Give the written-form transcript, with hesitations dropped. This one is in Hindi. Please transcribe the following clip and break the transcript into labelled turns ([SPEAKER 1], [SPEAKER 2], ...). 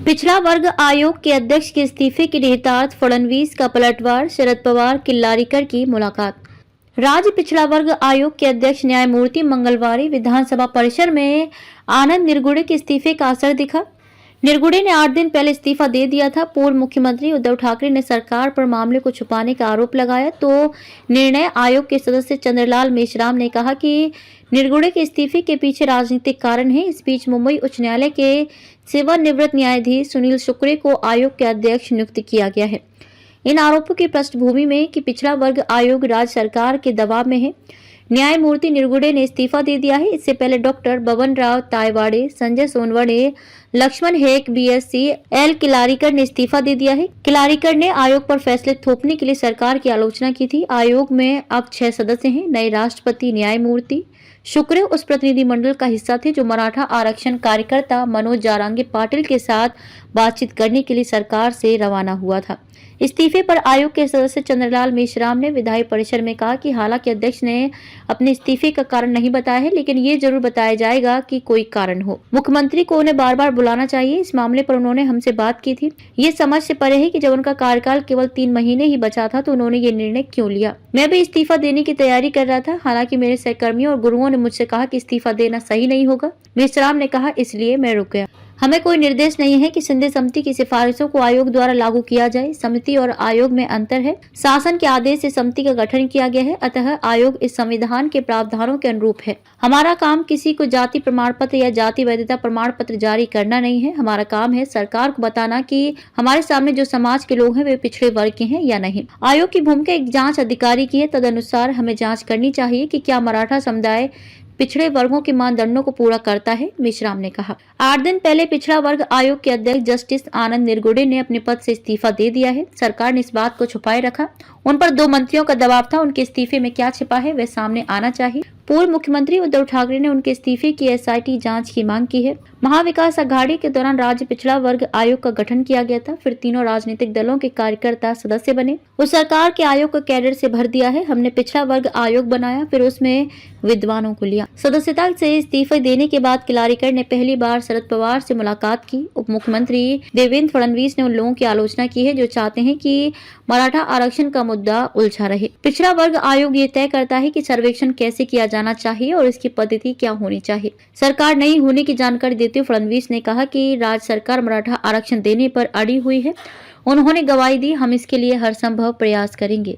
[SPEAKER 1] पिछड़ा वर्ग आयोग के अध्यक्ष के इस्तीफे के निहितार्थ फडणवीस का पलटवार, शरद पवार किल्लारीकर की मुलाकात। राज्य पिछड़ा वर्ग आयोग के अध्यक्ष न्यायमूर्ति मंगलवार विधानसभा परिसर में आनंद निरगुडे के इस्तीफे का असर दिखा। निरगुडे ने 8 दिन पहले इस्तीफा दे दिया था। पूर्व मुख्यमंत्री उद्धव ठाकरे ने सरकार पर मामले को छुपाने का आरोप लगाया तो निर्णय आयोग के सदस्य चंद्रलाल मेश्राम ने कहा कि निरगुडे के इस्तीफे के पीछे राजनीतिक कारण है। इस बीच मुंबई उच्च न्यायालय के सेवानिवृत्त न्यायाधीश सुनील शुक्रे को आयोग के अध्यक्ष नियुक्त किया गया है। इन आरोपों की पृष्ठभूमि में कि पिछड़ा वर्ग आयोग राज्य सरकार के दबाव में है। न्यायमूर्ति निरगुडे ने इस्तीफा दे दिया है। इससे पहले डॉक्टर बबन राव तायवाड़े, संजय सोनवणे, लक्ष्मण हेक, बीएससी एल किल्लारीकर ने इस्तीफा दे दिया है। किल्लारीकर ने आयोग पर फैसले थोपने के लिए सरकार की आलोचना की थी। आयोग में अब 6 सदस्य हैं। नए राष्ट्रपति न्यायमूर्ति शुक्रे उस प्रतिनिधिमंडल का हिस्सा थे जो मराठा आरक्षण कार्यकर्ता मनोज जारांगे पाटिल के साथ बातचीत करने के लिए सरकार से रवाना हुआ था। इस्तीफे पर आयोग के सदस्य चंद्रलाल मेश्राम ने विधायी परिषद में कहा कि हालांकि अध्यक्ष ने अपने इस्तीफे का कारण नहीं बताया है, लेकिन ये जरूर बताया जाएगा कि कोई कारण हो। मुख्यमंत्री को उन्हें बार बार बुलाना चाहिए। इस मामले पर उन्होंने हमसे बात की थी। ये समझ से परे है कि जब उनका कार्यकाल केवल 3 महीने ही बचा था तो उन्होंने ये निर्णय क्यों लिया। मैं भी इस्तीफा देने की तैयारी कर रहा था। हालांकि मेरे सहकर्मियों और गुरुओं ने मुझसे कहा कि इस्तीफा देना सही नहीं होगा। मेश्राम ने कहा, इसलिए मैं रुक गया। हमें कोई निर्देश नहीं है कि सिंधे समिति की सिफारिशों को आयोग द्वारा लागू किया जाए। समिति और आयोग में अंतर है। शासन के आदेश से समिति का गठन किया गया है, अतः आयोग इस संविधान के प्रावधानों के अनुरूप है। हमारा काम किसी को जाति प्रमाण पत्र या जाति वैधता प्रमाण पत्र जारी करना नहीं है। हमारा काम है सरकार को बताना कि हमारे सामने जो समाज के लोग हैं वे पिछड़े वर्ग के हैं या नहीं। आयोग की भूमिका एक जाँच अधिकारी की है। तदनुसार हमें जाँच करनी चाहिए कि क्या मराठा समुदाय पिछड़े वर्गों के मानदंडों को पूरा करता है, मेश्राम ने कहा। 8 दिन पहले पिछड़ा वर्ग आयोग के अध्यक्ष जस्टिस आनंद निरगुडे ने अपने पद से इस्तीफा दे दिया है। सरकार ने इस बात को छुपाए रखा। उन पर 2 मंत्रियों का दबाव था। उनके इस्तीफे में क्या छिपा है वह सामने आना चाहिए। पूर्व मुख्यमंत्री उद्धव ठाकरे ने उनके इस्तीफे की एसआईटी जांच की मांग की है। महाविकास अघाड़ी के दौरान राज्य पिछड़ा वर्ग आयोग का गठन किया गया था। फिर तीनों राजनीतिक दलों के कार्यकर्ता सदस्य बने। उस सरकार के आयोग को कैडर से भर दिया है। हमने पिछड़ा वर्ग आयोग बनाया, फिर उसमें विद्वानों को लिया। सदस्यता से इस्तीफे देने के बाद किल्लारीकर ने पहली बार शरद पवार से मुलाकात की। उप मुख्यमंत्री देवेंद्र फडणवीस ने उन लोगों की आलोचना की है जो चाहते हैं कि मराठा आरक्षण का मुद्दा उलझा रहे। पिछड़ा वर्ग आयोग ये तय करता है कि सर्वेक्षण कैसे किया जाना चाहिए और इसकी पद्धति क्या होनी चाहिए। सरकार नहीं होने की जानकारी देते हुए फडणवीस ने कहा कि राज्य सरकार मराठा आरक्षण देने पर अड़ी हुई है। उन्होंने गवाही दी, हम इसके लिए हर संभव प्रयास करेंगे।